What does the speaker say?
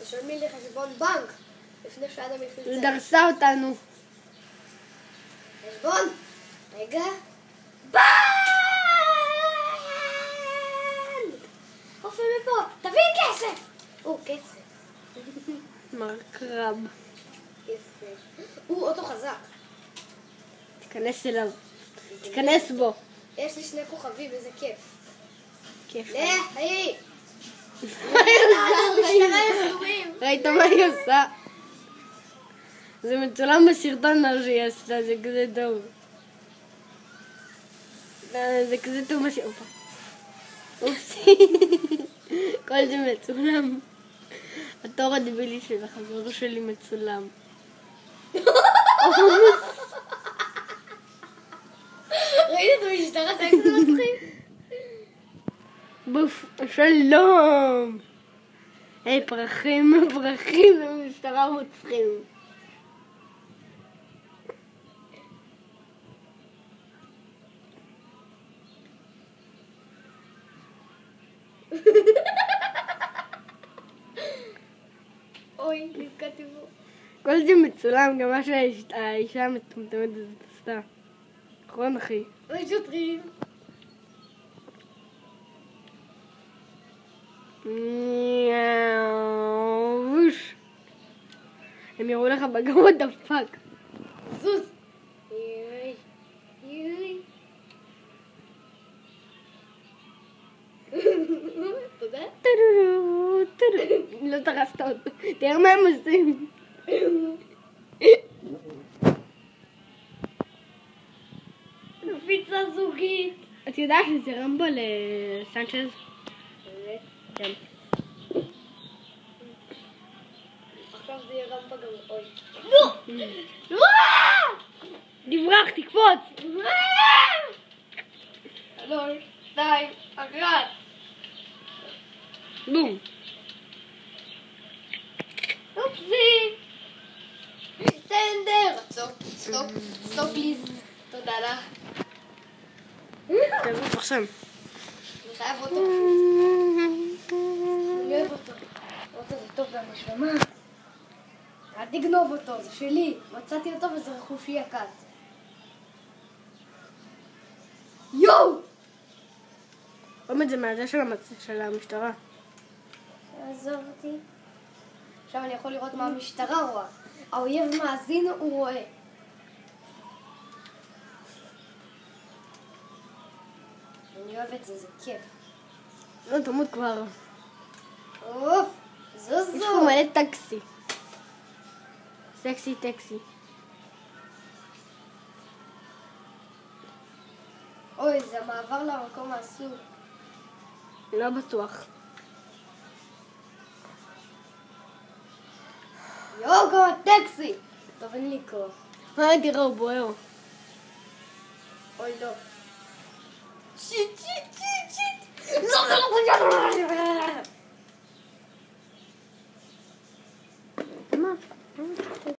תשלמי לי חשבון בנק לפני שאדם יפעיל צעד. דרסה אותנו. חשבון? רגע. בנק! אופי מפה, תביא כסף! כסף. מר קרב. כסף. אוטו חזק. תיכנס אליו. תיכנס בו. יש לי 2 כוכבים, איזה כיף. כיף. היי! ראית מה היא עושה? זה מצולם בסרטון מה שהיא עשתה, זה כזה טוב. זה כזה טוב מה שהיא עושה. אופסי. כל זה מצולם. התור הדבילי של החבר שלי מצולם. ראית את המשטרה, זה כזה מצחיק. בוף, שלום. היי, פרחים, זה משטרה מוצחים. אוי, נתקעתי בו. כל זה מצולם, גם מה שהאישה המטומטמת הזאת עשתה. נכון, אחי? אוי, שוטרים. ווש. הם יראו לך בגרוע דפק. זוז. יוי. יוי. תודה. לא דרסת אותו. תראה מה הם עושים. פיצה זוגית. את יודעת שזה רמבו לסנצ'ז? כן. עכשיו זה יהיה רמפה גם. אוי. לא! דברח, תקפוץ! 3, 2, 1. בום. אופסי. טנדר. סטופ פליז. תודה לך. תבוא פרסם. אני חייב אותו. אני אוהב אותו. אוטו זה טוב לנשמה. אל תגנוב אותו, זה שלי. מצאתי אותו וזה רכושי הכת. יואו! באמת זה מהזה של המשטרה. עזוב אותי. עכשיו אני יכול לראות מה המשטרה רואה. האויב מאזין, הוא רואה. אני אוהב את זה, זה כיף. לא, תמות כבר. אוף, זוזו. יש פה מלא טקסי. סקסי טקסי. אוי, זה מעבר למקום האסור. לא בטוח. יוגו, טקסי! טוב, אין לי כוח. תראה, הוא בוער. אוי, לא.